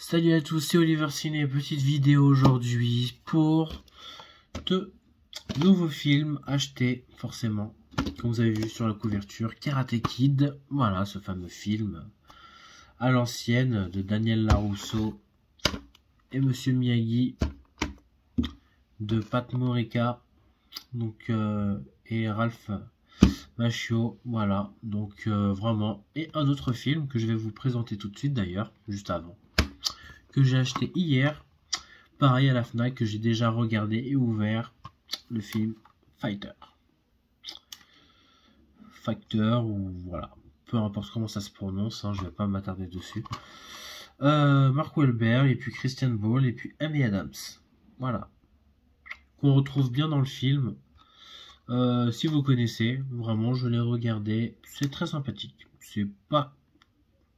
Salut à tous, c'est Oliver Ciné, petite vidéo aujourd'hui pour deux nouveaux films achetés forcément, comme vous avez vu sur la couverture, Karate Kid, voilà ce fameux film à l'ancienne de Daniel Larusso et Monsieur Miyagi de Pat Morita donc, et Ralph Macchio, voilà, donc vraiment, et un autre film que je vais vous présenter tout de suite d'ailleurs, juste avant, que j'ai acheté hier, pareil à la Fnac, que j'ai déjà regardé et ouvert, le film Fighter, ou voilà, peu importe comment ça se prononce, hein, je vais pas m'attarder dessus. Mark Wahlberg, et puis Christian Bale, et puis Amy Adams, voilà, qu'on retrouve bien dans le film. Si vous connaissez, vraiment, je l'ai regardé, c'est très sympathique, c'est pas,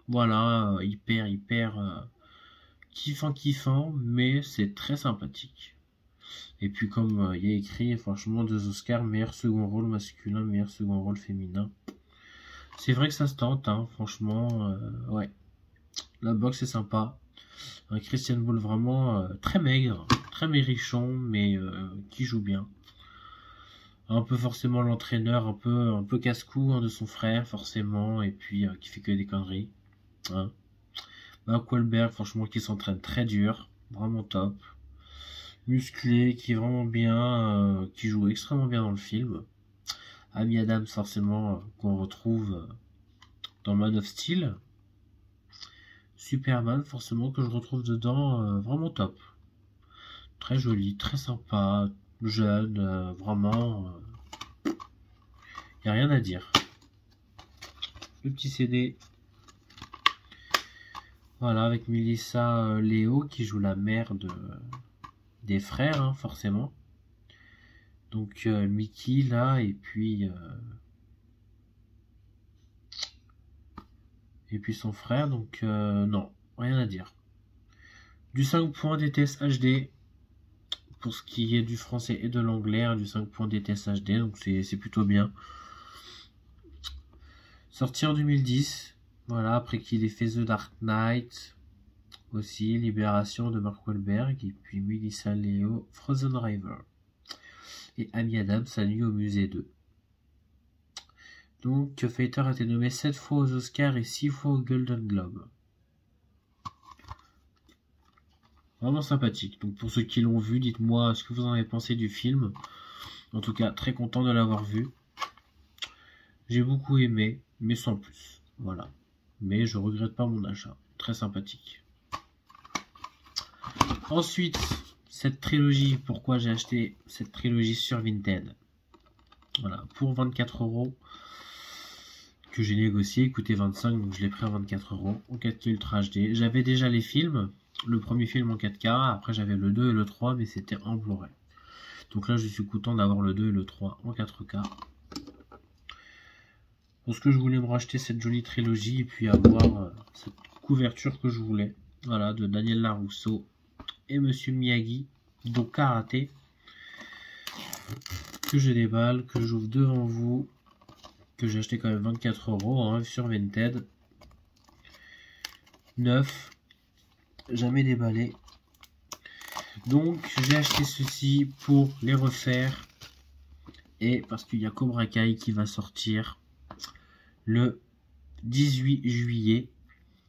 voilà, hyper kiffant, mais c'est très sympathique. Et puis comme il y a écrit, franchement, 2 Oscars, meilleur second rôle masculin, meilleur second rôle féminin. C'est vrai que ça se tente, hein, franchement, ouais. La boxe est sympa. Un Christian Bale vraiment très maigre, très maigrichon, mais qui joue bien. Un peu forcément l'entraîneur, un peu casse-cou, hein, de son frère, forcément, et puis qui fait que des conneries. Hein. Mark Wahlberg, franchement, qui s'entraîne très dur, vraiment top. Musclé, qui est vraiment bien, qui joue extrêmement bien dans le film. Amy Adams, forcément, qu'on retrouve dans Man of Steel. Superman, forcément, que je retrouve dedans, vraiment top. Très joli, très sympa, jeune, vraiment, y a rien à dire. Le petit CD, voilà, avec Melissa Leo, qui joue la mère des frères, hein, forcément. Donc Mickey là, et puis son frère, donc non, rien à dire. Du 5 points DTS HD pour ce qui est du français et de l'anglais, hein, du 5 points DTS HD, donc c'est plutôt bien. Sorti en 2010, voilà, après qu'il ait fait The Dark Knight, aussi Libération de Mark Wahlberg, et puis Melissa Leo, Frozen River, et Amy Adams, La Nuit au Musée 2. Donc Fighter a été nommé 7 fois aux Oscars et 6 fois aux Golden Globe. Vraiment sympathique. Donc pour ceux qui l'ont vu, dites-moi ce que vous en avez pensé du film. En tout cas, très content de l'avoir vu. J'ai beaucoup aimé, mais sans plus. Voilà. Mais je regrette pas mon achat. Très sympathique. Ensuite, cette trilogie. Pourquoi j'ai acheté cette trilogie sur Vinted? Voilà, pour 24 €. Que j'ai négocié, coûtait 25, donc je l'ai pris à 24 € en 4K Ultra HD. J'avais déjà les films, le premier film en 4K, après j'avais le 2 et le 3, mais c'était en Blu-ray. Donc là je suis content d'avoir le 2 et le 3 en 4K. Parce que je voulais me racheter cette jolie trilogie et puis avoir cette couverture que je voulais. Voilà, de Daniel Larusso et Monsieur Miyagi, donc Karaté, que je déballe, que j'ouvre devant vous, que j'ai acheté quand même 24 € hein, sur Vinted. Neuf, jamais déballé. Donc j'ai acheté ceci pour les refaire et parce qu'il y a Cobra Kai qui va sortir le 18 juillet.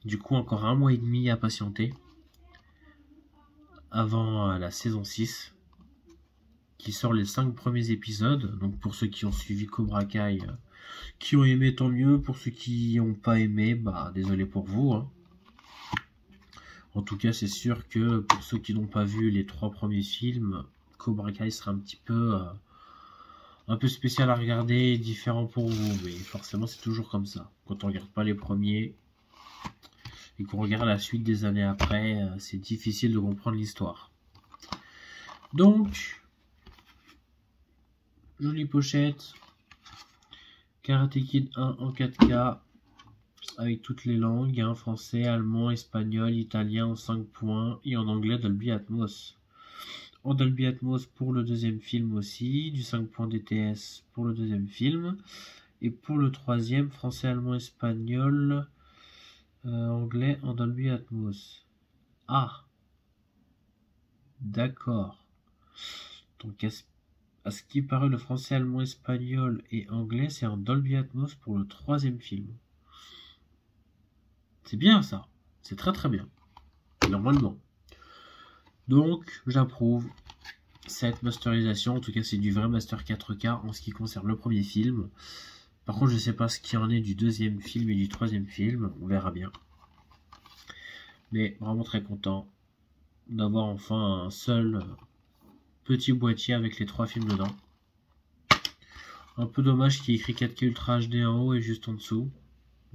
Du coup encore un mois et demi à patienter avant la saison 6 qui sort les 5 premiers épisodes. Donc pour ceux qui ont suivi Cobra Kai, qui ont aimé, tant mieux. Pour ceux qui n'ont pas aimé, bah désolé pour vous, hein. En tout cas, c'est sûr que pour ceux qui n'ont pas vu les 3 premiers films, Cobra Kai sera un peu spécial à regarder, différent pour vous. Mais forcément, c'est toujours comme ça. Quand on regarde pas les premiers et qu'on regarde la suite des années après, c'est difficile de comprendre l'histoire. Donc, jolie pochette. Karate Kid 1 en 4K. Avec toutes les langues, hein, français, allemand, espagnol, italien en 5 points et en anglais Dolby Atmos. En Dolby Atmos pour le deuxième film aussi, du 5 points DTS pour le deuxième film. Et pour le troisième, français, allemand, espagnol, anglais en Dolby Atmos. Ah, d'accord. Donc, à ce qui paraît, le français, allemand, espagnol et anglais, c'est un Dolby Atmos pour le 3e film. C'est bien ça. C'est très très bien. Normalement. Donc, j'approuve cette masterisation. En tout cas, c'est du vrai master 4K en ce qui concerne le premier film. Par contre, je ne sais pas ce qu'il en est du 2e film et du 3e film. On verra bien. Mais vraiment très content d'avoir enfin un seul petit boîtier avec les 3 films dedans. Un peu dommage qu'il y ait écrit 4K Ultra HD en haut et juste en dessous.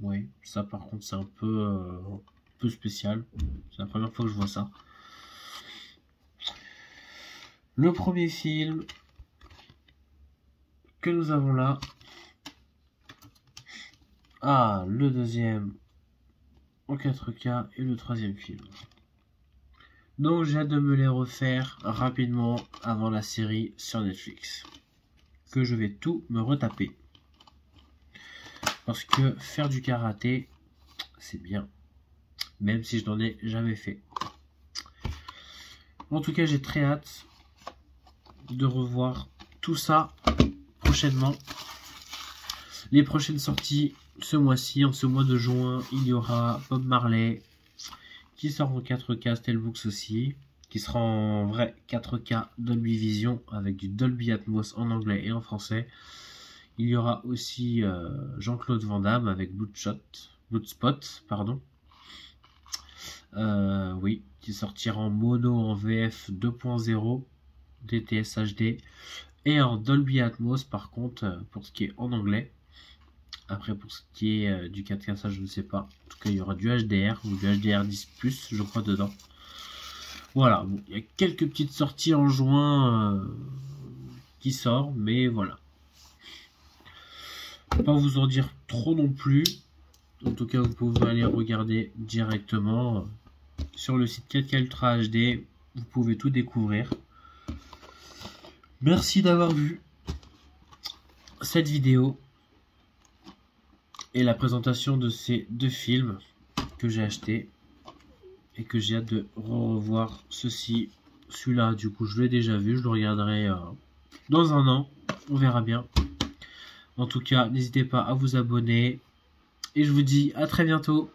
Oui, ça par contre c'est un peu spécial. C'est la première fois que je vois ça. Le premier film que nous avons là. Ah, le deuxième en 4K et le 3e film. Donc j'ai hâte de me les refaire rapidement avant la série sur Netflix. Que je vais tout me retaper. Parce que faire du karaté, c'est bien. Même si je n'en ai jamais fait. En tout cas, j'ai très hâte de revoir tout ça prochainement. Les prochaines sorties ce mois-ci, en ce mois de juin, il y aura Bob Marley qui sort en 4K Steelbooks aussi, qui sera en vrai 4K Dolby Vision avec du Dolby Atmos en anglais et en français. Il y aura aussi Jean-Claude Van Damme avec Bloodspot, pardon. Oui, qui sortira en mono en VF 2.0 DTS HD et en Dolby Atmos par contre pour ce qui est en anglais. Après pour ce qui est du 4K, ça je ne sais pas. En tout cas il y aura du HDR ou du HDR10+, je crois, dedans. Voilà, bon, il y a quelques petites sorties en juin qui sortent, mais voilà. Je ne vais pas vous en dire trop non plus. En tout cas, vous pouvez aller regarder directement sur le site 4K Ultra HD. Vous pouvez tout découvrir. Merci d'avoir vu cette vidéo et la présentation de ces 2 films que j'ai achetés et que j'ai hâte de revoir ceci. Celui-là, du coup, je l'ai déjà vu. Je le regarderai dans un an. On verra bien. En tout cas, n'hésitez pas à vous abonner. Et je vous dis à très bientôt.